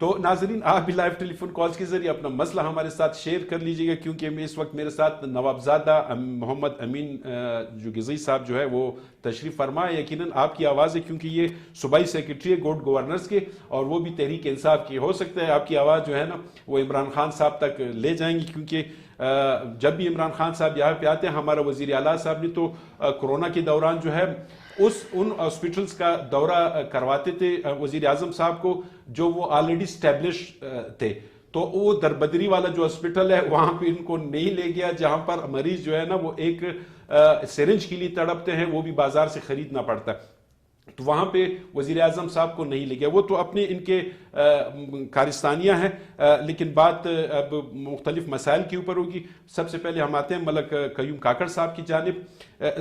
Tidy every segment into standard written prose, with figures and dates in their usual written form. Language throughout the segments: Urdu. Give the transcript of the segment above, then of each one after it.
تو ناظرین آپ بھی لائیو ٹیلی فون کالز کے ذریعے اپنا مسئلہ ہمارے ساتھ شیئر کر لیجیے گا، کیونکہ اس وقت میرے ساتھ نوابزادہ محمد امین جو غزی صاحب جو ہے وہ تشریف فرما ہے. یقیناً آپ کی آواز ہے، کیونکہ یہ صوبائی سیکرٹری ہے گوڈ گورنرز کے اور وہ بھی تحریک انصاف کی. ہو سکتا ہے آپ کی آواز جو ہے نا وہ عمران خان صاحب تک لے جائیں گی، کیونکہ جب بھی عمران خان صاحب یہاں پہ آتے ہیں، ہمارا وزیر اعلیٰ صاحب نے تو کورونا کے دوران جو ہے ان ہاسپٹلس کا دورہ کرواتے تھے وزیر اعظم صاحب کو جو وہ آلریڈی اسٹیبلش تھے. تو وہ دربدری والا جو ہاسپٹل ہے وہاں پہ ان کو نہیں لے گیا، جہاں پر مریض جو ہے نا وہ ایک سرنج کے لیے تڑپتے ہیں، وہ بھی بازار سے خریدنا پڑتا ہے. تو وہاں پہ وزیر اعظم صاحب کو نہیں لے گیا. وہ تو اپنے ان کے کارستانیاں ہیں، لیکن بات اب مختلف مسائل کے اوپر ہوگی. سب سے پہلے ہم آتے ہیں ملک قیوم کاکڑ صاحب کی جانب.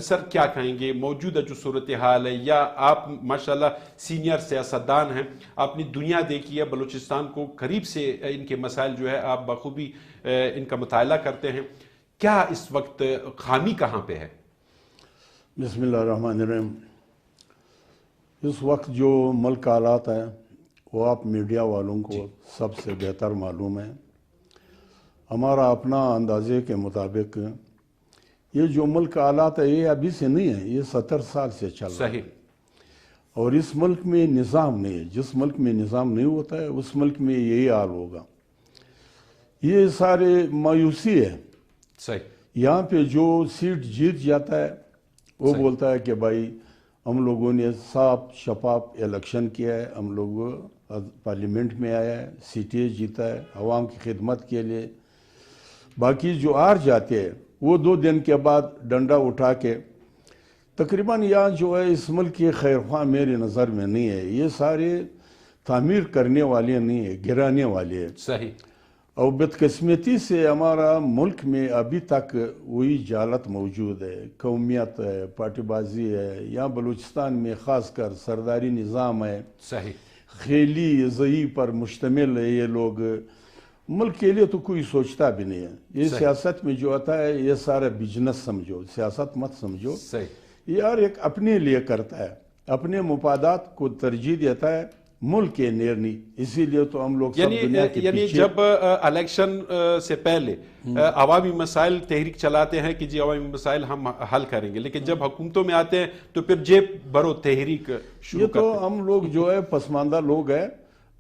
سر کیا کہیں گے موجودہ جو صورتحال ہے، یا آپ ماشاءاللہ سینئر سیاستدان ہیں، آپ نے دنیا دیکھی ہے، بلوچستان کو قریب سے ان کے مسائل جو ہے آپ بخوبی ان کا مطالعہ کرتے ہیں، کیا اس وقت خامی کہاں پہ ہے؟ بسم اللہ الرحمن الرحیم. اس وقت جو ملک حالات ہیں وہ آپ میڈیا والوں کو سب سے بہتر معلوم ہے. ہمارا اپنا اندازے کے مطابق یہ جو ملک حالات ہے یہ ابھی سے نہیں ہے، یہ 70 سال سے چل رہا ہے. اور اس ملک میں نظام نہیں ہے. جس ملک میں نظام نہیں ہوتا ہے اس ملک میں یہی حال ہوگا. یہ سارے مایوسی ہے. یہاں پہ جو سیٹ جیت جاتا ہے وہ بولتا ہے کہ بھائی ہم لوگوں نے صاف شفاف الیکشن کیا ہے، ہم لوگ پارلیمنٹ میں آیا ہے، سیٹیں جیتا ہے عوام کی خدمت کے لیے. باقی جو ہار جاتے ہیں وہ 2 دن کے بعد ڈنڈا اٹھا کے تقریباً یہاں جو ہے اس ملک کے خیر خواہ میرے نظر میں نہیں ہے. یہ سارے تعمیر کرنے والے نہیں ہیں، گرانے والے ہیں. صحیح. اور بدقسمتی سے ہمارا ملک میں ابھی تک وہی جہالت موجود ہے، قومیت ہے، پارٹی بازی ہے. یہاں بلوچستان میں خاص کر سرداری نظام ہے. صحیح. خیلی زئی پر مشتمل ہے. یہ لوگ ملک کے لیے تو کوئی سوچتا بھی نہیں ہے. یہ سیاست میں جو آتا ہے یہ سارا بزنس سمجھو، سیاست مت سمجھو. یہ یار ایک اپنے لیے کرتا ہے، اپنے مفادات کو ترجیح دیتا ہے، ملک کے نیر نہیں. اسی لیے تو ہم لوگ سب دنیا کے یعنی پیچھے. جب الیکشن سے پہلے عوامی مسائل تحریک چلاتے ہیں کہ جی عوامی مسائل ہم حل کریں گے، لیکن جب حکومتوں میں آتے ہیں تو پھر جیب بھرو تحریک شروع کرتے ہیں. یہ تو ہم لوگ جو ہے پسماندہ لوگ ہیں،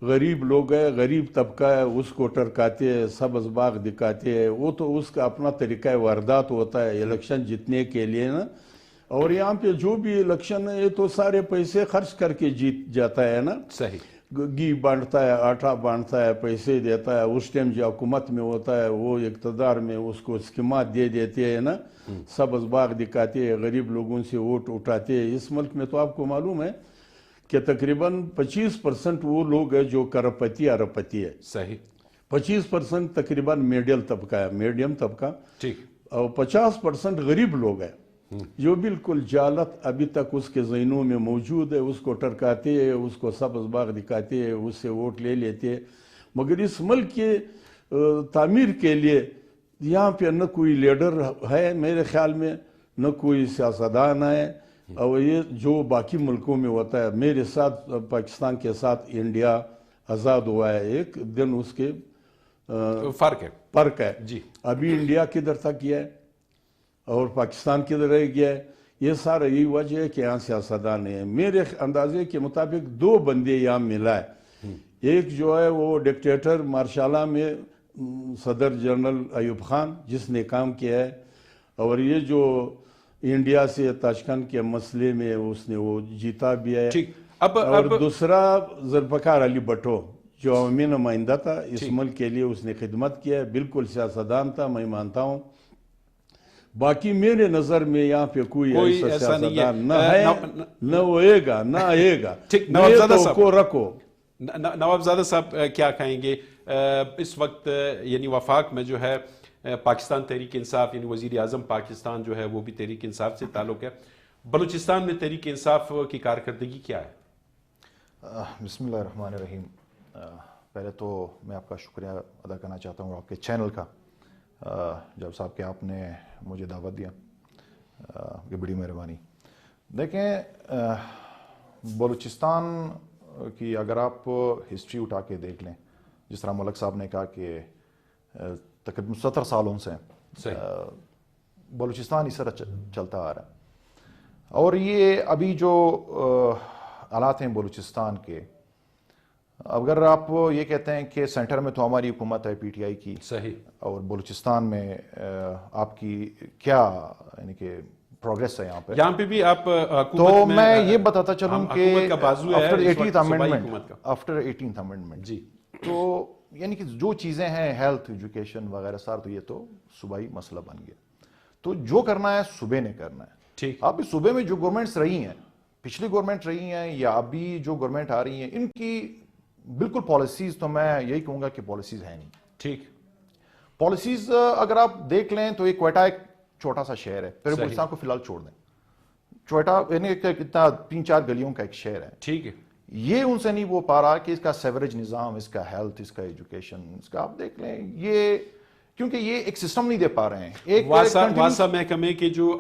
غریب لوگ ہیں، غریب طبقہ ہے، اس کو ٹرکاتے ہیں، سبز باغ دکھاتے ہیں. وہ تو اس کا اپنا طریقہ واردات ہوتا ہے الیکشن جیتنے کے لیے نا. اور یہاں پہ جو بھی الیکشن ہے یہ تو سارے پیسے خرچ کر کے جیت جاتا ہے نا. صحیح. گھی بانٹتا ہے، آٹا بانٹتا ہے، پیسے دیتا ہے. اس ٹائم جو حکومت میں ہوتا ہے وہ اقتدار میں اس کو اسکیمات دے دیتے ہیں نا، سبز باغ دکھاتے ہیں، غریب لوگوں سے ووٹ اٹھاتے ہیں. اس ملک میں تو آپ کو معلوم ہے کہ تقریباً 25% وہ لوگ ہیں جو کرپتی ارپتی ہے. صحیح. 25% تقریباً میڈل طبقہ ہے، میڈیم طبقہ. ٹھیک. اور 50% غریب لوگ ہیں جو بالکل جہالت ابھی تک اس کے ذہنوں میں موجود ہے. اس کو ٹرکاتے ہیں، اس کو سبز باغ دکھاتے ہیں، اس سے ووٹ لے لیتے ہیں. مگر اس ملک کے تعمیر کے لیے یہاں پہ نہ کوئی لیڈر ہے میرے خیال میں، نہ کوئی سیاستدان ہے. اور یہ جو باقی ملکوں میں ہوتا ہے، میرے ساتھ پاکستان کے ساتھ انڈیا آزاد ہوا ہے، ایک دن اس کے فرق ہے. جی. ابھی انڈیا کدھر تک گیا ہے اور پاکستان کدھر رہ گیا ہے. یہ سارا یہی وجہ ہے کہ یہاں سیاستدان ہیں. میرے اندازے کے مطابق 2 بندے یہاں ملا ہے. ایک جو ہے وہ ڈکٹیٹر مارشالہ میں صدر جنرل ایوب خان جس نے کام کیا ہے، اور یہ جو انڈیا سے تاشقند کے مسئلے میں اس نے وہ جیتا بھی ہے. اور دوسرا ذوالفقار علی بھٹو جو عوامی نمائندہ تھا اس ملک کے لیے، اس نے خدمت کیا ہے، بالکل سیاستدان تھا، میں مانتا ہوں. باقی میرے نظر میں یہاں پہ کوئی ایسا سیاستدان نہ ہے، نہ ہوئے گا، نہ آئے گا. نوابزادہ صاحب کیا کہیں گے اس وقت؟ یعنی وفاق میں جو ہے پاکستان تحریک انصاف، یعنی وزیر اعظم پاکستان جو ہے وہ بھی تحریک انصاف سے تعلق ہے. بلوچستان میں تحریک انصاف کی کارکردگی کیا ہے؟ بسم اللہ الرحمن الرحیم. پہلے تو میں آپ کا شکریہ ادا کرنا چاہتا ہوں آپ کے چینل کا، جب صاحب کہ آپ نے مجھے دعوت دیا، یہ بڑی مہربانی. دیکھیں بلوچستان کی اگر آپ ہسٹری اٹھا کے دیکھ لیں جس طرح ملک صاحب نے کہا کہ تقریباً 70 سالوں سے بلوچستان اس طرح چلتا آ رہا ہے. اور یہ ابھی جو حالات ہیں بلوچستان کے، اگر آپ یہ کہتے ہیں کہ سینٹر میں تو ہماری حکومت ہے پی ٹی آئی کی، صحیح، اور بلوچستان میں آپ کی کیا یعنی کہ پروگریس ہے یہاں پہ بھی آپ تو میں یہ بتاتا چلوں کہ حکومت کا بازو ہے آفٹر اس وقت 18th صوبائی امینڈمنٹ، حکومت کا. آفٹر 18th امینڈمنٹ جی، تو یعنی کہ جو چیزیں ہیں ہیلتھ ایجوکیشن وغیرہ سارا، تو یہ تو صوبائی مسئلہ بن گیا. تو جو کرنا ہے صوبے نے کرنا ہے. ٹھیک، اب اس صوبے میں جو گورنمنٹس رہی ہیں، پچھلی گورنمنٹ رہی ہیں یا ابھی جو گورنمنٹ آ رہی ہیں، ان کی بالکل پالیسیز تو میں یہی کہوں گا کہ پالیسیز ہیں نہیں. ٹھیک، پالیسیز اگر آپ دیکھ لیں تو یہ کوئٹہ ایک چھوٹا سا شہر ہے، پھر بلوچستان کو فی الحال چھوڑ دیں. کوئٹہ یعنی کہ کتنا 3-4 گلیوں کا ایک شہر ہے. ٹھیک ہے، یہ ان سے نہیں وہ پا رہا کہ اس کا سیوریج نظام، اس کا ہیلتھ، اس کا ایجوکیشن، اس کا آپ دیکھ لیں یہ، کیونکہ یہ ایک سسٹم نہیں دے پا رہے ہیں. ایک واسا محکمے کے جو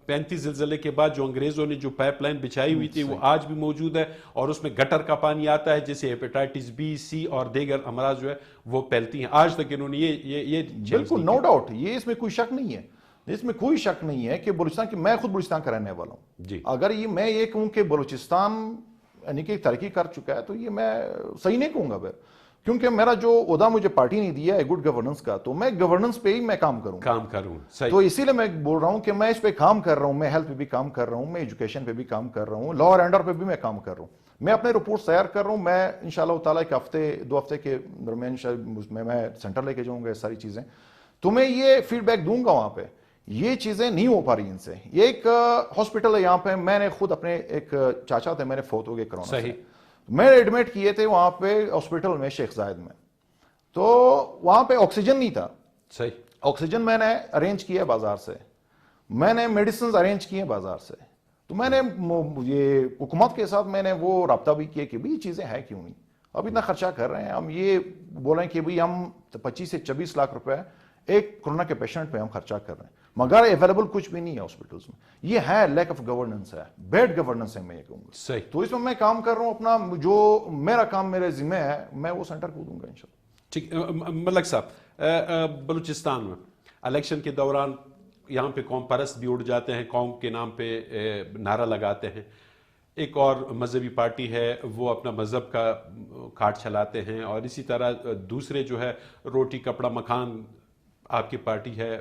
35 زلزلے کے بعد جو انگریزوں نے جو پائپ لائن بچھائی ہوئی تھی وہ آج بھی موجود ہے، اور اس میں گٹر کا پانی آتا ہے جسے ہیپیٹائٹس بی، سی اور دیگر امراض جو ہے وہ پھیلتی ہیں. آج تک انہوں نے یہ بالکل نو ڈاؤٹ، یہ اس میں کوئی شک نہیں ہے، اس میں کوئی شک نہیں ہے کہ بلوچستان کی، میں خود بلوچستان کا رہنے والا ہوں. جی، اگر یہ میں یہ کہوں کہ بلوچستان یعنی کہ ترقی کر چکا ہے تو یہ میں صحیح نہیں کہوں گا پھر، کیونکہ میرا جو عہدہ مجھے پارٹی نے دیا ہے گڈ گورننس کا، تو میں گورننس پہ ہی میں کام کروں. صحیح. تو اسی لیے میں بول رہا ہوں کہ میں اس پہ کام کر رہا ہوں، میں ہیلتھ پہ بھی کام کر رہا ہوں، میں ایجوکیشن پہ بھی کام کر رہا ہوں، لا اور آرڈر پہ بھی میں کام کر رہا ہوں. میں اپنے رپورٹ تیار کر رہا ہوں. میں انشاءاللہ تعالیٰ ایک ہفتے 2 ہفتے کے درمیان میں سینٹر لے کے جاؤں گا یہ ساری چیزیں، تو میں یہ فیڈ بیک دوں گا وہاں پہ. یہ چیزیں نہیں ہو پا رہی ان سے. یہ ایک ہاسپٹل ہے یہاں پہ، میں نے خود اپنے ایک چاچا تھے میرے فوت ہو گئے کرونا سے، میں نے ایڈمٹ کیے تھے وہاں پہ ہاسپٹل میں شیخ زائد میں، تو وہاں پہ آکسیجن نہیں تھا. صحیح. آکسیجن میں نے ارینج کیا بازار سے، میں نے میڈیسنز ارینج کیے بازار سے. تو میں نے یہ حکومت کے ساتھ میں نے وہ رابطہ بھی کیا کہ یہ چیزیں ہیں کیوں نہیں، اب اتنا خرچہ کر رہے ہیں ہم، یہ بولیں کہ بھئی ہم 25 سے 26 لاکھ روپے ایک کورونا کے پیشنٹ پہ ہم خرچہ کر رہے ہیں، مگر اویلیبل کچھ بھی نہیں ہے ہاسپٹلس میں. یہ ہے لیک آف گورننس ہے، بیڈ گورننس ہے میں یہ کہوں گا. صحیح. تو اس میں کام کر رہا ہوں اپنا، جو میرا کام میرے ذمہ ہے میں وہ سینٹر کو دوں گا انشاءاللہ. ٹھیک. ملک صاحب، بلوچستان میں الیکشن کے دوران یہاں پہ قوم پرست بھی اڑ جاتے ہیں، قوم کے نام پہ نعرہ لگاتے ہیں. ایک اور مذہبی پارٹی ہے وہ اپنا مذہب کا کھاٹ چلاتے ہیں، اور اسی طرح دوسرے جو ہے روٹی کپڑا مکان آپ کی پارٹی ہے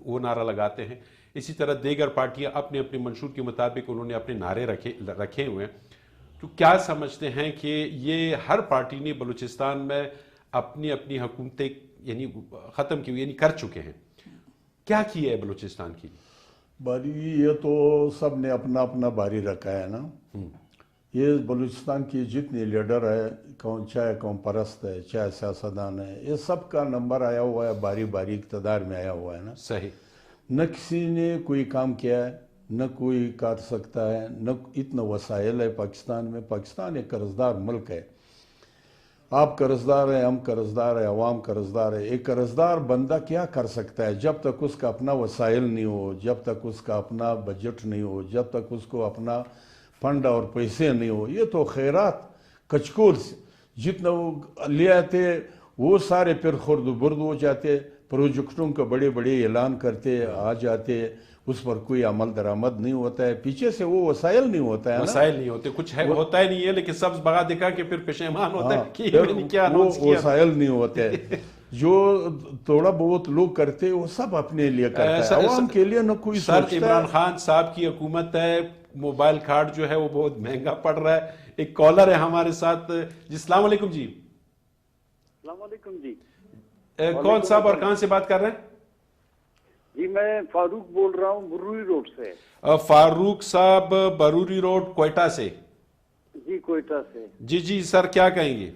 وہ نعرہ لگاتے ہیں. اسی طرح دیگر پارٹیاں اپنے اپنے منشور کے مطابق انہوں نے اپنے نعرے رکھے ہوئے ہیں. تو کیا سمجھتے ہیں کہ یہ ہر پارٹی نے بلوچستان میں اپنی اپنی حکومتیں یعنی ختم کی ہوئی، یعنی کر چکے ہیں، کیا کیا ہے بلوچستان کی؟ باری یہ تو سب نے اپنا اپنا باری رکھا ہے نا. یہ بلوچستان کی جتنی لیڈر ہے، چاہے قوم پرست ہے چاہے سیاستدان ہے، یہ سب کا نمبر آیا ہوا ہے، باری باری اقتدار میں آیا ہوا ہے نا. صحیح. نہ کسی نے کوئی کام کیا ہے، نہ کوئی کر سکتا ہے، نہ اتنا وسائل ہے پاکستان میں. پاکستان ایک قرضدار ملک ہے، آپ قرضدار ہیں، ہم قرضدار ہیں، عوام قرضدار ہے. ایک قرضدار بندہ کیا کر سکتا ہے جب تک اس کا اپنا وسائل نہیں ہو، جب تک اس کا اپنا بجٹ نہیں ہو، جب تک اس کو اپنا فنڈ اور پیسے نہیں ہو. یہ تو خیرات کچکول جتنا وہ لے آتے وہ سارے پھر خرد و برد ہو جاتے، پروجیکٹوں کا بڑے بڑے اعلان کرتے آ جاتے، اس پر کوئی عمل درآمد نہیں ہوتا ہے، پیچھے سے وہ وسائل نہیں ہوتا ہے نا. وسائل نہیں ہوتے، کچھ ہے ہوتا ہی نہیں ہے، لیکن سبز بغا دکھا کے پھر پشیمان ہوتا ہے کہ پھر میں نے کیا وہ اناؤنس کیا. وسائل نہیں ہوتے. جو تھوڑا بہت لوگ کرتے وہ سب اپنے لیے کرتا ہے، عوام کے لیے نہ کوئی سر سوچتا عمران ہے. خان صاحب کی حکومت ہے، موبائل کارڈ جو ہے وہ بہت مہنگا پڑ رہا ہے. ایک کالر ہے ہمارے ساتھ. جی السلام علیکم. جی السلام علیکم. جی کون صاحب اور کہاں سے بات کر رہے ہیں؟ جی میں فاروق بول رہا ہوں بروری روڈ سے. فاروق صاحب بروری روڈ کوئٹہ سے. جی کوئٹہ سے. جی جی سر کیا کہیں گے؟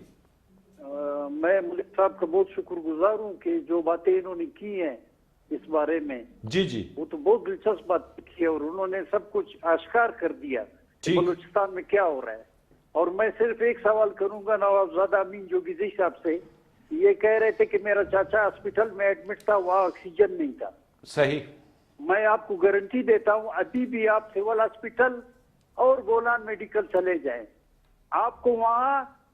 میں ملک صاحب کا بہت شکر گزار ہوں کہ جو باتیں انہوں نے کی ہیں اس بارے میں، جی جی وہ تو بہت دلچسپ بات کی ہے، اور انہوں نے سب کچھ آشکار کر دیا کہ بلوچستان میں کیا ہو رہا ہے. اور میں صرف ایک سوال کروں گا نوابزادہ امین جوگیزئی صاحب سے. یہ کہہ رہے تھے کہ میرا چاچا ہاسپٹل میں ایڈمٹ تھا، وہاں آکسیجن نہیں تھا. صحیح. میں آپ کو گارنٹی دیتا ہوں ابھی بھی آپ سول ہاسپٹل اور گولان میڈیکل چلے جائیں، آپ کو وہاں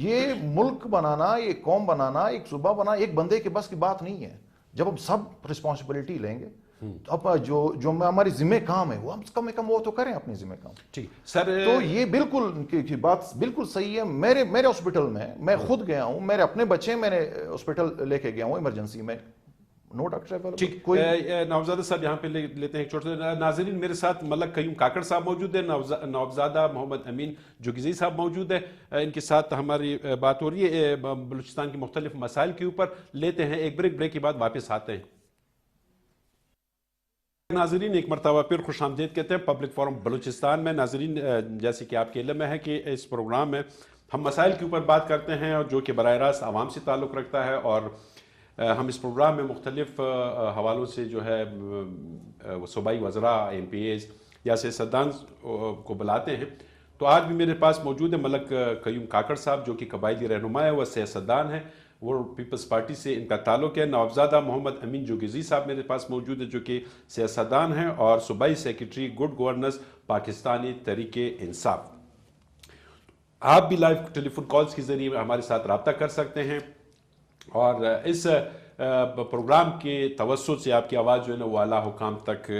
یہ ملک بنانا, ایک قوم بنانا, ایک صوبہ بنانا ایک بندے کے بس کی بات نہیں ہے. جب ہم سب رسپانسبلٹی لیں گے اب جو ہماری ذمہ کام ہے وہ ہم کم سے کم وہ تو کریں اپنے ذمہ کام. ٹھیک سر, تو یہ بالکل بات بالکل صحیح ہے. میرے ہاسپٹل میں خود گیا ہوں, میرے اپنے بچے میں نے ہاسپٹل لے کے گیا ہوں ایمرجنسی میں, نو ڈاکٹر. ٹھیک, نوابزادہ صاحب یہاں پہ لیتے ہیں ایک چھوٹے سے. ناظرین میرے ساتھ ملک قیوم کاکڑ صاحب موجود ہیں, نوابزادہ محمد امین جوگیزئی صاحب موجود ہیں, ان کے ساتھ ہماری بات ہو رہی ہے بلوچستان کے مختلف مسائل کے اوپر. لیتے ہیں ایک بریک کے بعد واپس آتے ہیں. ناظرین ایک مرتبہ پھر خوش آمدید کہتے ہیں پبلک فورم بلوچستان میں. ناظرین جیسے کہ آپ کے علم میں ہے کہ اس پروگرام میں ہم مسائل کے اوپر بات کرتے ہیں اور جو کہ براہ راست عوام سے تعلق رکھتا ہے, اور ہم اس پروگرام میں مختلف حوالوں سے جو ہے صوبائی وزراء, ایم پی ایز یا سیاستدان کو بلاتے ہیں. تو آج بھی میرے پاس موجود ہے ملک قیوم کاکڑ صاحب جو کہ قبائلی رہنما ہے, وہ سیاستدان ہیں, وہ پیپلز پارٹی سے ان کا تعلق ہے. نوابزادہ محمد امین جوگیزئی صاحب میرے پاس موجود ہے جو کہ سیاستدان ہیں اور صوبائی secretary good governance Pakistani Tehreek Insaf. آپ بھی لائیو ٹیلی فون کالز کے ذریعے ہمارے ساتھ رابطہ کر سکتے ہیں, اور اس پروگرام کے توسط سے آپ کی آواز جو ہے نا وہ اعلیٰ حکام تک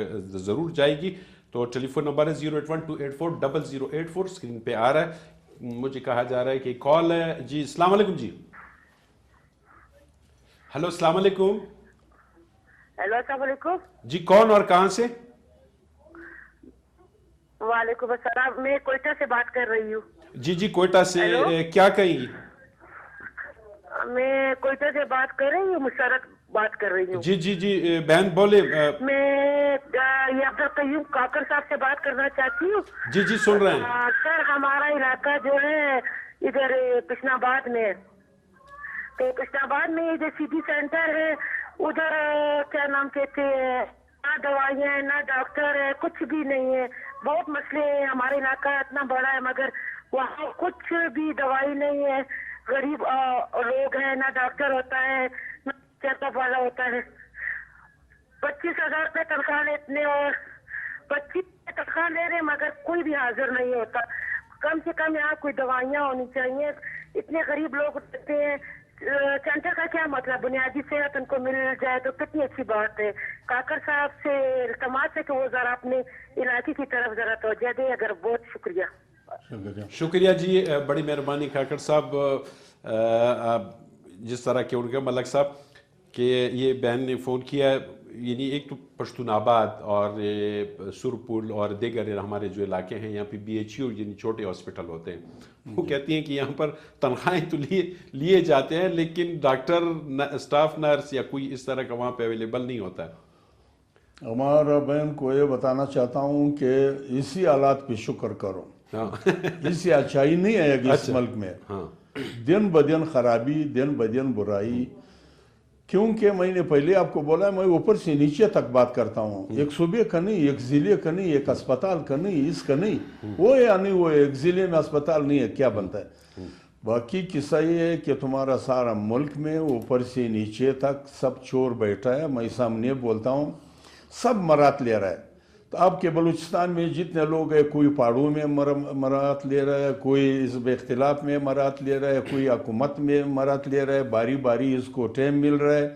ضرور جائے گی. تو ٹیلی فون نمبر ہے 08128400084, اسکرین پہ آ رہا ہے. مجھے کہا جا رہا ہے کہ کال ہے. جی السلام علیکم. جی ہلو السلام علیکم. ہیلو السلام علیکم. جی کون اور کہاں سے؟ وعلیکم السلام, میں کوئٹہ سے بات کر رہی ہوں. جی کوئٹہ سے, کیا کہیں گی؟ میں کوئٹہ سے بات کر رہی ہوں, مشرت بات کر رہی ہوں. جی بہن بولے. میں یہ عبدالقیوم کاکڑ صاحب سے بات کرنا چاہتی ہوں. جی سن رہے ہیں. سر ہمارا علاقہ جو ہے ادھر کشن آباد میں, تو کشن آباد میں ادھر سٹی سینٹر ہے, ادھر کیا نام کہتے ہیں, نہ دوائیاں ہیں نہ ڈاکٹر ہے, کچھ بھی نہیں ہے. بہت مسئلے ہیں. ہمارا علاقہ اتنا بڑا ہے مگر وہاں کچھ بھی دوائی نہیں ہے. غریب لوگ ہیں, نہ ڈاکٹر ہوتا ہے نہ چیک اپ والا ہوتا ہے. 25,000 روپے تنخواہ لیتے ہیں اور 25 تنخواہ لے رہے مگر کوئی بھی حاضر نہیں ہوتا. کم سے کم یہاں کوئی دوائیاں ہونی چاہیے. اتنے غریب لوگ رہتے ہیں. سینٹر کا کیا مطلب, بنیادی صحت ان کو مل جائے تو کتنی اچھی بات ہے. کاکڑ صاحب سے التماس ہے کہ وہ ذرا اپنے علاقے کی طرف ذرا توجہ دیں. اگر بہت شکریہ. شکریہ جی, بڑی مہربانی کاکڑ صاحب. جس طرح کہ ان کے ملک صاحب کہ یہ بہن نے فون کیا ہے, یعنی ایک تو پشتون آباد اور سرپل اور دیگر ہمارے جو علاقے ہیں یہاں پہ بی ایچ یو یعنی چھوٹے ہاسپٹل ہوتے ہیں, وہ کہتی ہیں کہ یہاں پر تنخواہیں تو لیے جاتے ہیں لیکن ڈاکٹر, اسٹاف نرس یا کوئی اس طرح کا وہاں پہ اویلیبل نہیں ہوتا ہے. ہمارا بہن کو یہ بتانا چاہتا ہوں کہ اسی حالات پہ شکر کرو, اسی اچھائی نہیں آئے گی اس ملک میں. دن بدن خرابی, دن بدن برائی, کیونکہ میں نے پہلے آپ کو بولا میں اوپر سے نیچے تک بات کرتا ہوں. ایک صوبے کا نہیں, ایک ضلع کا نہیں, ایک اسپتال کا نہیں, اس کا نہیں, وہ یعنی وہ ایک ضلع میں اسپتال نہیں ہے کیا بنتا ہے. باقی قصہ یہ ہے کہ تمہارا سارا ملک میں اوپر سے نیچے تک سب چور بیٹھا ہے. میں سامنے بولتا ہوں سب مرات لے رہا ہے. تو آپ کے بلوچستان میں جتنے لوگ ہیں, کوئی پہاڑوں میں مرات لے رہا ہے, کوئی اس اختلاف میں مرات لے رہا ہے, کوئی حکومت میں مرات لے رہا ہے, باری باری اس کو ٹائم مل رہا ہے.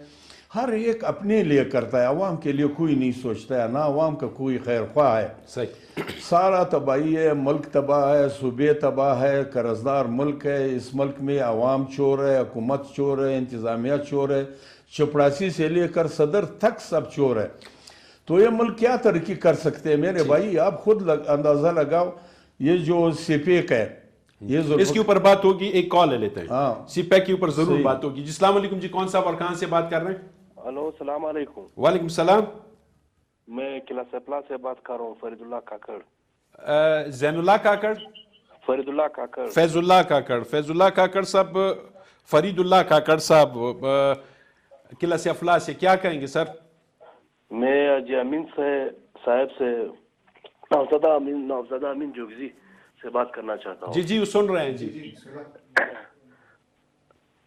ہر ایک اپنے لیے کرتا ہے, عوام کے لیے کوئی نہیں سوچتا ہے, نہ عوام کا کوئی خیر خواہ ہے. صحیح, سارا تباہی ہے, ملک تباہ ہے, صوبے تباہ ہے, قرضدار ملک ہے. اس ملک میں عوام چور ہے, حکومت چور ہے, انتظامیہ چور ہے, چپڑاسی سے لے کر صدر تک سب چور ہے. تو یہ ملک کیا ترقی کر سکتے ہیں میرے بھائی, آپ خود اندازہ لگاؤ. یہ جو سی پیک ہے, اس کے اوپر بات ہوگی. ایک کال لے لیتے ہیں, سی پیک کے اوپر ضرور بات ہوگی. جی السلام علیکم. جی کون صاحب اور کہاں سے بات کر رہے ہیں؟ ہلو السلام علیکم. وعلیکم السلام. میں قلعہ سپلا سے بات کر رہا ہوں, فرید اللہ کاکڑ. زین اللہ کاکڑ, فرید اللہ کاکڑ, فیض اللہ کاکڑ. فیض اللہ کاکڑ صاحب, فرید اللہ کاکڑ صاحب قلعہ سپلا سے, کیا کہیں گے سر؟ میں جی امین صاحب سے نوابزادہ امین جوگیزئی سے بات کرنا چاہتا ہوں. جی سن رہے ہیں. جی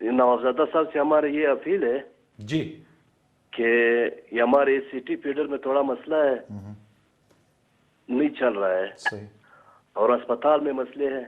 نوابزادہ صاحب سے ہمارے یہ اپیل ہے جی کہ یہ ہمارے سٹی فیڈر میں تھوڑا مسئلہ ہے, نہیں چل رہا ہے, اور اسپتال میں مسئلے ہیں.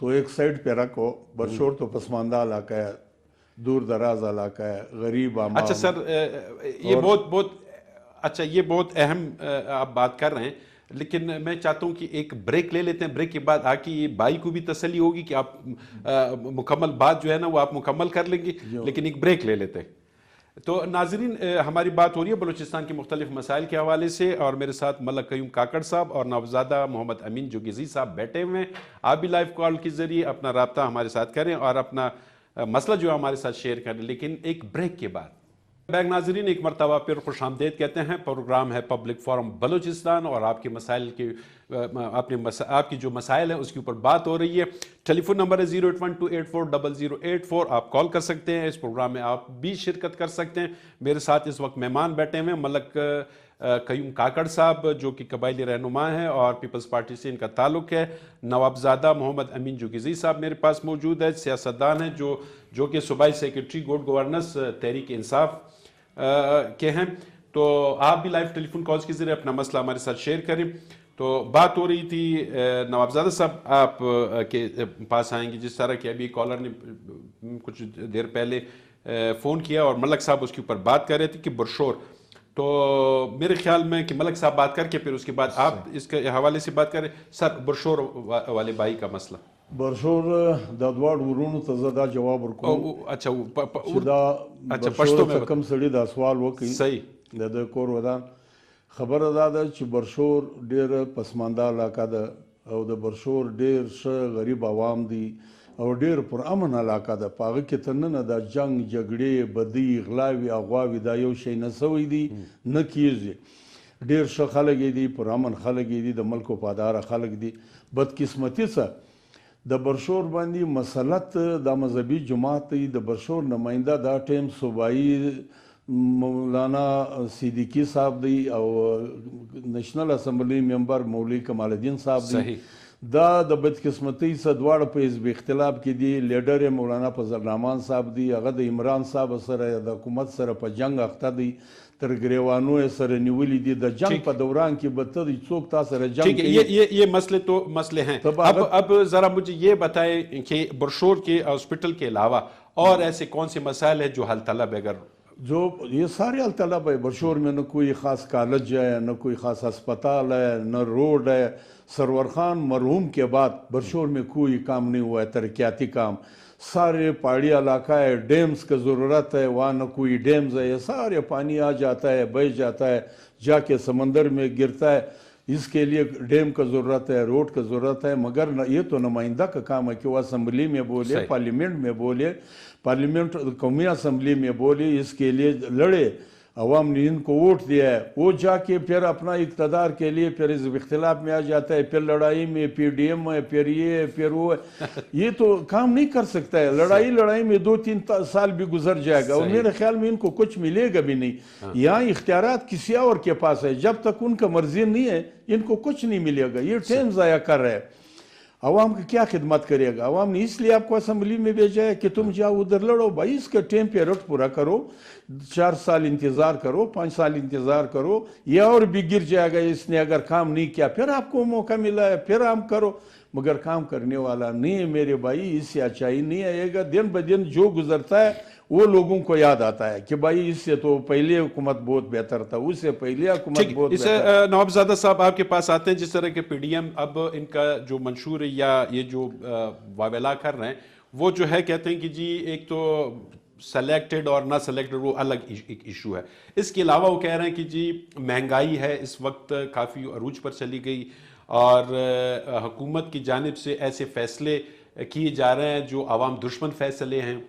تو ایک سائڈ پہ رکھو. برشور تو پسماندہ علاقہ ہے, دور دراز علاقہ ہے, غریب عوام. اچھا سر, یہ بہت اچھا, یہ بہت اہم آپ بات کر رہے ہیں, لیکن میں چاہتا ہوں کہ ایک بریک لے لیتے ہیں. بریک کے بعد آ کے یہ بھائی کو بھی تسلی ہوگی کہ آپ مکمل بات جو ہے نا وہ آپ مکمل کر لیں گے, لیکن ایک بریک لے لیتے ہیں. تو ناظرین, ہماری بات ہو رہی ہے بلوچستان کے مختلف مسائل کے حوالے سے, اور میرے ساتھ ملک قیوم کاکڑ صاحب اور نوزادہ محمد امین جوگیزی صاحب بیٹھے ہوئے ہیں. آپ بھی لائیو کال کے ذریعے اپنا رابطہ ہمارے ساتھ کریں اور اپنا مسئلہ جو ہے ہمارے ساتھ شیئر کریں, لیکن ایک بریک کے بعد. بیک ناظرین, ایک مرتبہ پھر خوش آمدید کہتے ہیں. پروگرام ہے پبلک فورم بلوچستان, اور آپ کے مسائل کے آپ کی جو مسائل ہیں اس کے اوپر بات ہو رہی ہے. ٹیلی فون نمبر ہے 08128400084. آپ کال کر سکتے ہیں. اس پروگرام میں آپ بھی شرکت کر سکتے ہیں. میرے ساتھ اس وقت مہمان بیٹھے ہوئے ہیں ملک قیوم کاکڑ صاحب, جو کہ قبائلی رہنما ہیں اور پیپلز پارٹی سے ان کا تعلق ہے. نوابزادہ محمد امین جوگیزی صاحب میرے پاس موجود ہے, سیاستدان ہیں جو کہ صوبائی secretary good governance Tehreek Insaf کے ہیں. تو آپ بھی لائیو ٹیلی فون کالز کے ذریعے اپنا مسئلہ ہمارے ساتھ شیئر کریں. تو بات ہو رہی تھی نوابزادہ صاحب آپ کے پاس آئیں گے, جس طرح کہ ابھی کالر نے کچھ دیر پہلے فون کیا اور ملک صاحب اس کے اوپر بات کر رہے تھے کہ برشور. تو میرے خیال میں کہ ملک صاحب بات کر کے پھر اس کے بعد آپ اس کے حوالے سے بات کریں. سر, برشور والے بھائی کا مسئلہ. برشور د دوار ورونو ته زه دا جواب ورکوم. اچھا, چې دا برشور څخه کم سړي دا سوال وکړي صحیح د کور ودان. خبره دا ده چې برشور ډېره پسمانده علاقه ده او د برشور ډېر ښه غریب عوام دي او ډېر پرامن علاقه ده. په هغه کې تر ننه دا جنګ جګړې بدۍ غلاوې اغواوې دا یو شی نه سوی دي, نه کیږي. ډېر ښه خلک یې دي, پرامن خلک یې دي, د ملک وفاداره خلک دي. بدقسمتي څه د برشور باندې مسلط د مذهبي جماعت دی. د برشور نماینده دا ټیم صوبایي مولانا صدیقی صاحب دی او نیشنل اسمبلی ممبر مولوی کمال الدین صاحب دی. دا د بدقسمتۍ څخه دواړه په حزب اختلاف کې دي. لیډر یې مولانا فضل الرحمان صاحب دی, هغه د عمران صاحب سره د حکومت سره په جنګ اخته دی, تر گریوانو سره نیولی دی. د جنگ په دوران کې به ته څوک تا سره جنگ کوي. یہ مسئلے تو مسئلے ہیں. اب ذرا مجھے یہ بتائیں کہ برشور کے ہاسپٹل کے علاوہ اور ایسے کون سے مسائل ہیں جو حل طلب ہے؟ اگر جو یہ سارے حل طلب ہے. برشور میں نہ کوئی خاص کالج ہے, نہ کوئی خاص اسپتال ہے, نہ روڈ ہے. سرور خان مرحوم کے بعد برشور میں کوئی کام نہیں ہوا ہے ترقیاتی کام. سارے پہاڑی علاقہ ہے, ڈیمز کا ضرورت ہے, وہاں نہ کوئی ڈیمز ہے. یہ سارے پانی آ جاتا ہے, بہہ جاتا ہے, جا کے سمندر میں گرتا ہے. اس کے لیے ڈیم کا ضرورت ہے, روڈ کا ضرورت ہے. مگر یہ تو نمائندہ کا کام ہے کہ وہ اسمبلی میں بولے, پارلیمنٹ میں بولے, پارلیمنٹ قومی اسمبلی میں بولے, اس کے لیے لڑے. عوام نے ان کو ووٹ دیا ہے, وہ جا کے پھر اپنا اقتدار کے لیے پھر اس اختلاف میں آ جاتا ہے, پھر لڑائی میں, پھر ڈی ایم ہے, پھر یہ پھر وہ. یہ تو کام نہیں کر سکتا ہے. لڑائی میں 2-3 سال بھی گزر جائے گا اور میرے خیال میں ان کو کچھ ملے گا بھی نہیں. یہاں اختیارات کسی اور کے پاس ہے. جب تک ان کا مرضی نہیں ہے ان کو کچھ نہیں ملے گا. یہ ٹائم ضائع کر رہے ہیں. عوام کی کیا خدمت کرے گا؟ عوام نے اس لیے آپ کو اسمبلی میں بھیجا ہے کہ تم جاؤ ادھر لڑو. بھائی اس کا ٹائم پیریڈ پورا کرو, 4 سال انتظار کرو, 5 سال انتظار کرو. یہ اور بھی گر جائے گا. اس نے اگر کام نہیں کیا پھر آپ کو موقع ملا ہے, پھر آپ کرو. مگر کام کرنے والا نہیں ہے میرے بھائی. اس سے اچھائی نہیں آئے گا. دن بدن جو گزرتا ہے وہ لوگوں کو یاد آتا ہے کہ بھائی اس سے تو پہلے حکومت بہت بہتر تھا, اس سے پہلے حکومت بہت بہتر. نوابزادہ صاحب آپ کے پاس آتے ہیں, جس طرح کے پی ڈی ایم اب ان کا جو منشور ہے یا یہ جو واویلا کر رہے ہیں وہ جو ہے کہتے ہیں کہ جی ایک تو سلیکٹڈ اور نہ سلیکٹڈ وہ الگ ایک ایشو ہے. اس کے علاوہ وہ کہہ رہے ہیں کہ جی مہنگائی ہے اس وقت کافی عروج پر چلی گئی اور حکومت کی جانب سے ایسے فیصلے کیے جا رہے ہیں جو عوام دشمن فیصلے ہیں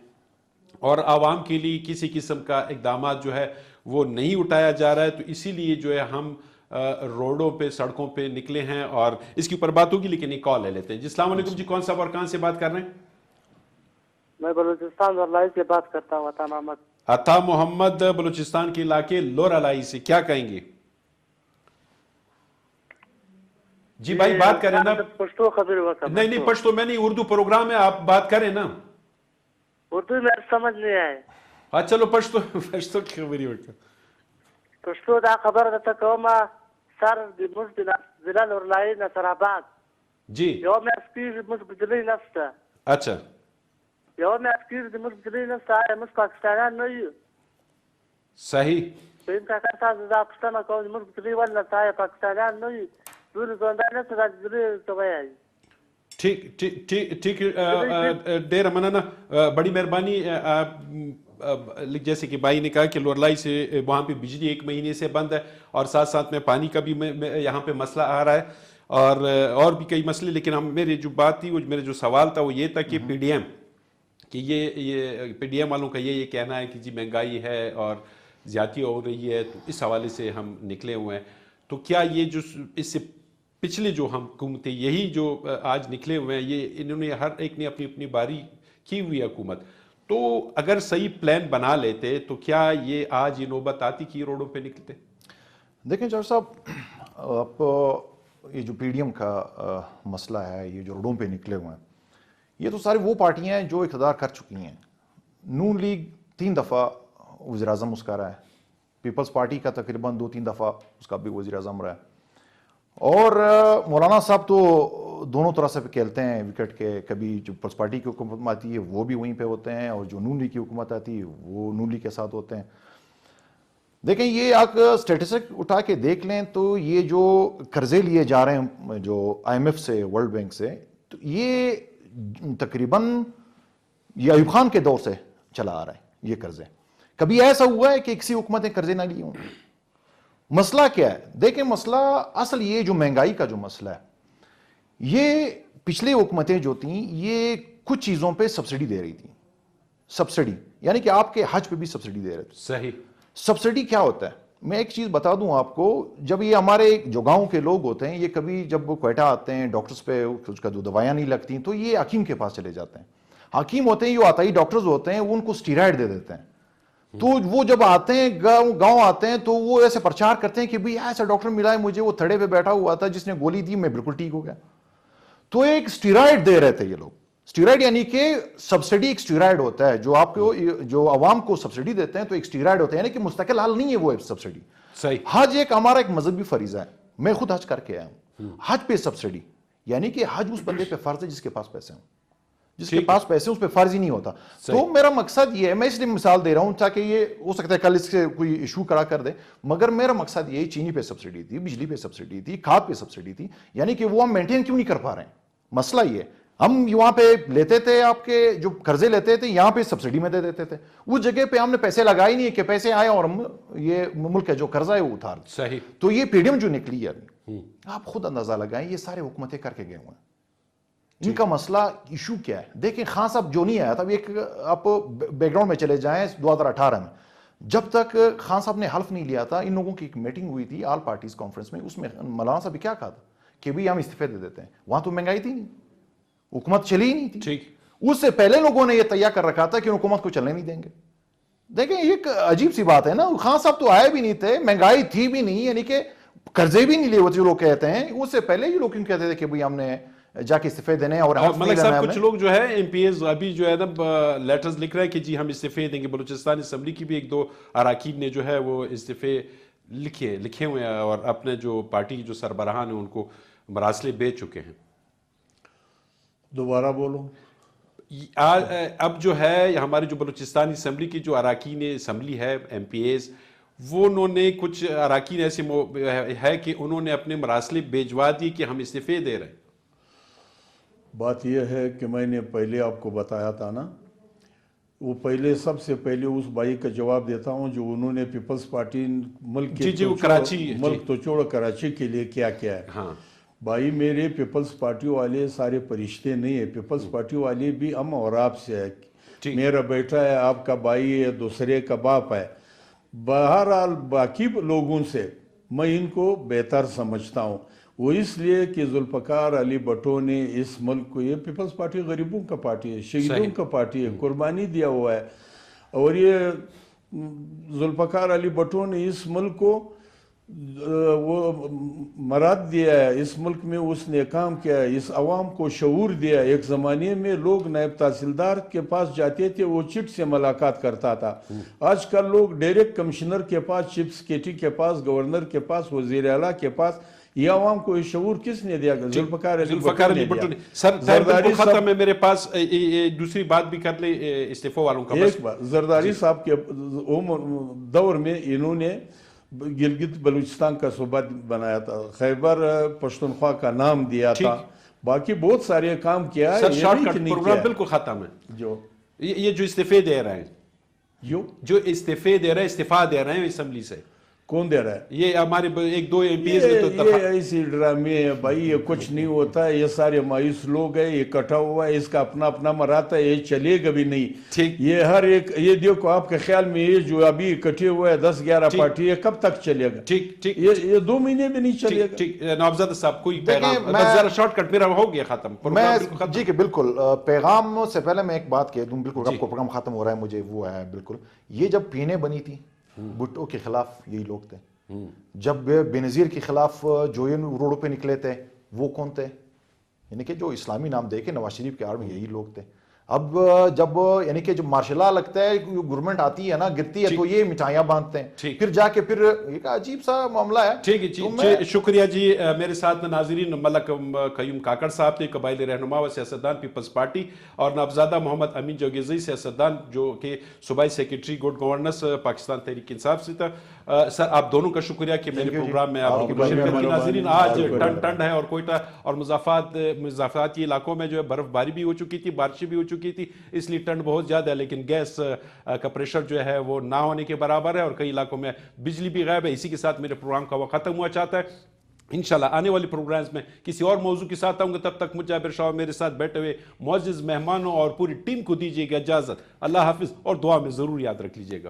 اور عوام کے لیے کسی قسم کا اقدامات جو ہے وہ نہیں اٹھایا جا رہا ہے. تو اسی لیے جو ہے ہم روڈوں پہ سڑکوں پہ نکلے ہیں اور اس کے اوپر بات ہوگی. لیکن ایک کال لے لیتے ہیں. جی السلام علیکم. جی کون صاحب اور کہاں سے بات کر رہے ہیں؟ میں بلوچستان ورلائی سے بات کرتا ہوں. عطا محمد. عطا محمد بلوچستان کے علاقے لور الائی سے, کیا کہیں گے؟ جی بھائی بات کریں نا. پشتو خبر ہوا. نہیں پشتو میں نہیں, اردو پروگرام ہے, آپ بات کریں نا. اردو میں سمجھ نہیں آئے. ہاں چلو پشتو کی خبری ہوتا. پشتو دا خبر دتا کوما سر د مزد ضلع لورلائی نصر آباد جي يوم أسكير مش بدلي نفسه اچھا يوم أسكير مش بدلي نفسه مش باكستان نيو صحيح فهمت كذا باكستان كون مش بدلي ولا تاي باكستان نيو دون زندان نفسه بدلي توي ٹھیک ٹھیک ٹھیک ڈیر منانا بڑی مہربانی. جیسے کہ بھائی نے کہا کہ لورلائی سے وہاں پہ بجلی 1 مہینے سے بند ہے اور ساتھ ساتھ میں پانی کا بھی یہاں پہ مسئلہ آ رہا ہے اور بھی کئی مسئلے. لیکن میری جو بات تھی میرا جو سوال تھا وہ یہ تھا کہ پی ڈی ایم کہ یہ پی ڈی ایم والوں کا یہ کہنا ہے کہ جی مہنگائی ہے اور زیادتی ہو رہی ہے, تو اس حوالے سے ہم نکلے ہوئے ہیں. تو کیا یہ جو اس سے پچھلے جو ہم حکومتیں یہی جو آج نکلے ہوئے ہیں یہ انہوں نے ہر ایک نے اپنی اپنی باری کی ہوئی حکومت, تو اگر صحیح پلان بنا لیتے تو کیا یہ آج یہ نوبت آتی کہ روڈوں پہ نکلتے؟ دیکھیں جاوید صاحب, آپ یہ جو پی ڈی ایم کا مسئلہ ہے, یہ جو روڈوں پہ نکلے ہوئے ہیں, یہ تو ساری وہ پارٹیاں ہیں جو اقتدار کر چکی ہیں. نون لیگ 3 دفعہ وزیر اعظم اس کا رہا ہے, پیپلز پارٹی کا تقریباً 2-3 دفعہ اس کا بھی وزیر اعظم رہا ہے, اور مولانا صاحب تو دونوں طرح سے کھیلتے ہیں وکٹ کے. کبھی جو پیپلز پارٹی کی حکومت آتی ہے وہ بھی وہیں پہ ہوتے ہیں, اور جو نون لیگ کی حکومت آتی ہے وہ نون لیگ کے ساتھ ہوتے ہیں. دیکھیں یہ آپ اسٹیٹسٹک اٹھا کے دیکھ لیں تو یہ جو قرضے لیے جا رہے ہیں جو آئی ایم ایف سے, ورلڈ بینک سے, تو یہ تقریباً یہ ایوب خان کے دور سے چلا آ رہا ہے یہ قرضے. کبھی ایسا ہوا ہے کہ کسی حکومت نے قرضے نہ لیے ہوں؟ مسئلہ کیا ہے؟ دیکھیں مسئلہ اصل یہ جو مہنگائی کا جو مسئلہ ہے, یہ پچھلے حکومتیں جو تھیں یہ کچھ چیزوں پہ سبسڈی دے رہی تھیں. سبسڈی یعنی کہ آپ کے حج پہ بھی سبسڈی دے رہے تھے. صحیح. سبسڈی کیا ہوتا ہے میں ایک چیز بتا دوں آپ کو, جب یہ ہمارے جو گاؤں کے لوگ ہوتے ہیں یہ کبھی جب وہ کوئٹہ آتے ہیں ڈاکٹرز پہ اس کا جو دوائیاں نہیں لگتی تو یہ حکیم کے پاس چلے جاتے ہیں. حکیم ہوتے ہیں جو عطائی ڈاکٹرز ہوتے ہیں وہ ان کو اسٹیرائڈ دے دیتے ہیں. تو وہ جب آتے ہیں گاؤں آتے ہیں تو وہ ایسے پرچار کرتے ہیں کہ بھئی ایسا ڈاکٹر ملا ہے مجھے, وہ تھڑے پہ بیٹھا ہوا تھا جس نے گولی دی میں بالکل ٹھیک ہو گیا. تو ایک اسٹیرائڈ دے رہے تھے یہ لوگ. اسٹیرائڈ یعنی کہ سبسڈی ایک اسٹیرائڈ ہوتا ہے جو آپ کو جو عوام کو سبسڈی دیتے ہیں تو ایک اسٹیرائڈ ہوتا ہے, یعنی کہ مستقل حل نہیں ہے وہ سبسڈی. صحیح. حج ایک ہمارا ایک مذہبی فریضہ ہے, میں خود حج کر کے آیا ہوں. حج پہ سبسڈی یعنی کہ حج اس بندے پہ فرض ہے جس کے پاس پیسے ہوں, جس کے پاس پیسے اس پہ فرض ہی نہیں ہوتا. تو میرا مقصد یہ ہے, میں اس لیے مثال دے رہا ہوں تاکہ یہ ہو سکتا ہے کل اس سے کوئی ایشو کھڑا کر دے, مگر میرا مقصد یہ چینی پہ سبسڈی تھی, بجلی پہ سبسڈی تھی, کھاد پہ سبسڈی تھی, یعنی کہ وہ ہم مینٹین کیوں نہیں کر پا رہے ہیں. مسئلہ یہ ہم وہاں پہ لیتے تھے آپ کے جو قرضے لیتے تھے یہاں پہ سبسڈی میں دے دیتے تھے, اس جگہ پہ ہم نے پیسے لگائے نہیں کہ پیسے آئے اور ہم یہ ملک کا جو قرضہ ہے وہ اتار. صحیح. تو یہ پی ڈی ایم جو نکلی ہے ابھی آپ خود اندازہ لگائیں یہ سارے حکومتیں کر کے گئے ہوئے ہیں. ان کا مسئلہ ایشو کیا ہے؟ دیکھیں خان صاحب جو نہیں آیا تھا, ایک آپ بیک گراؤنڈ میں چلے جائیں 2018 میں, جب تک خان صاحب نے حلف نہیں لیا تھا ان لوگوں کی ایک میٹنگ ہوئی تھی آل پارٹیز کانفرنس میں, اس میں مولانا صاحب کیا کہا تھا کہ بھئی ہم استعفے دے دیتے ہیں. وہاں تو مہنگائی تھی نہیں, حکومت چلی ہی نہیں تھی. ٹھیک. اس سے پہلے لوگوں نے یہ تیار کر رکھا تھا کہ حکومت کو چلنے نہیں دیں گے. دیکھیں یہ ایک عجیب سی بات ہے نا, خان صاحب تو آئے بھی نہیں تھے, مہنگائی تھی بھی نہیں, یعنی کہ قرضے بھی نہیں لیے ہوتے جو لوگ کہتے ہیں. اس سے پہلے یہ لوگ کیوں کہتے تھے کہ بھئی ہم نے جا کے استعفے دینے اور ملک صاحب کچھ لوگ جو ہے ایم پی ایز ابھی جو ہے نا لیٹرز لکھ رہے ہیں کہ جی ہم استعفے دیں گے. بلوچستان اسمبلی کی بھی 1-2 اراکین نے جو ہے وہ استعفے لکھے ہوئے ہیں اور اپنے جو پارٹی جو سربراہان ہیں ان کو مراسلے بھیج چکے ہیں. دوبارہ بولو. اب جو ہے ہماری جو بلوچستان اسمبلی کی جو اراکین اسمبلی ہے ایم پی ایز, وہ انہوں نے کچھ اراکین ایسے ہے کہ انہوں نے اپنے مراسلے بھیجوا دی کہ ہم استعفے دے رہے ہیں. بات یہ ہے کہ میں نے پہلے آپ کو بتایا تھا نا, وہ پہلے سب سے پہلے اس بھائی کا جواب دیتا ہوں جو انہوں نے پیپلز پارٹی ملک کے ملک تو چھوڑ کراچی کے لیے کیا ہے. ہاں بھائی میرے پیپلز پارٹی والے سارے فرشتے نہیں ہیں, پیپلز پارٹی والے بھی ہم اور آپ سے ہے. میرا بیٹا ہے, آپ کا بھائی ہے, دوسرے کا باپ ہے. بہرحال باقی لوگوں سے میں ان کو بہتر سمجھتا ہوں, وہ اس لیے کہ ذوالفقار علی بھٹو نے اس ملک کو, یہ پیپلز پارٹی غریبوں کا پارٹی ہے, شہیدوں کا پارٹی ہے, قربانی دیا ہوا ہے. اور یہ ذوالفقار علی بھٹو نے اس ملک کو وہ مراد دیا ہے, اس ملک میں اس نے کام کیا ہے, اس عوام کو شعور دیا. ایک زمانے میں لوگ نائب تحصیلدار کے پاس جاتے تھے, وہ چٹ سے ملاقات کرتا تھا. آج کل لوگ ڈائریکٹ کمشنر کے پاس, چیف سیکریٹری کے پاس, گورنر کے پاس, وزیر اعلیٰ کے پاس یہ عوام کو شعور کس نے دیا؟ ذوالفقار علی بھٹو نے. سر ٹائم بالکل ختم ہے میرے پاس, دوسری بات بھی کر لیں استعفے والوں کا. ایک بات, زرداری صاحب کے دور میں انہوں نے گلگت بلوچستان کا صوبہ بنایا تھا, خیبر پختونخوا کا نام دیا تھا, باقی بہت سارے کام کیا ہے. سر شارٹ کٹ پروگرام بالکل ختم ہے. جو یہ جو استعفے دے رہے ہیں, جو استعفے دے رہے ہیں, استعفا دے رہے ہیں اسمبلی سے, کون دے رہا ہے؟ یہ ہمارے ایک دو ایم پیز نے تو یہ ایسی ڈرامے ہیں بھائی, یہ کچھ نہیں ہوتا ہے. یہ سارے مایوس لوگ ہیں, یہ کٹا ہوا ہے, اس کا اپنا اپنا مراتا ہے, یہ چلے گا بھی نہیں. یہ ہر ایک, یہ دیکھو آپ کے خیال میں یہ جو ابھی اکٹھے ہوئے ہیں 10-11 پارٹی, یہ کب تک چلے گا؟ یہ 2 مہینے بھی نہیں چلے گا. نوابزادہ صاحب کوئی پیغام ذرا شارٹ کٹ میرا ہو گیا ختم میں جی کہ بالکل پیغام سے پہلے میں ایک بات کہہ دوں, بالکل آپ کو پروگرام ختم ہو رہا ہے, مجھے وہ ہے بالکل, یہ جب پینے بنی تھی بھٹو کے خلاف یہی لوگ تھے, جب بے نظیر کے خلاف جو یہ روڈوں پہ نکلے تھے وہ کون تھے؟ یعنی کہ جو اسلامی نام دے کے نواز شریف کے آڑ میں یہی لوگ تھے. اب جب یعنی کہ جب مارشل لا لگتا ہے, گورنمنٹ آتی ہے نا, گرتی ہے, تو یہ مٹھائیاں باندھتے ہیں, پھر جا کے پھر ایک عجیب سا معاملہ ہے. ٹھیک ہے, شکریہ جی. میرے ساتھ میں ناظرین ملک قیوم کاکڑ صاحب تھے, قبائلی رہنما و سیاستدان پیپلز پارٹی, اور نوابزادہ محمد امین جوگیزئی سیاستدان جو کہ صوبائی secretary good governance Pakistan Tehreek Insaf سے تھا. سر آپ دونوں کا شکریہ کہ میرے پروگرام میں آپ کی شرکت کی. ناظرین آج ٹنڈ ہے, اور کوئٹہ اور مضافاتی علاقوں میں جو ہے برف باری بھی ہو چکی تھی, بارشیں بھی ہو چکی تھی, اس لیے ٹنڈ بہت زیادہ ہے, لیکن گیس کا پریشر جو ہے وہ نہ ہونے کے برابر ہے, اور کئی علاقوں میں بجلی بھی غائب ہے. اسی کے ساتھ میرے پروگرام کا وقت ختم ہوا چاہتا ہے. انشاءاللہ آنے والی پروگرامز میں کسی اور موضوع کے ساتھ آؤں گا. تب تک مجھے جابر شاہ میرے ساتھ بیٹھے ہوئے معزز مہمانوں اور پوری ٹیم کو دیجیے گا اجازت. اللہ حافظ, اور دعا میں ضرور یاد رکھ لیجیے گا.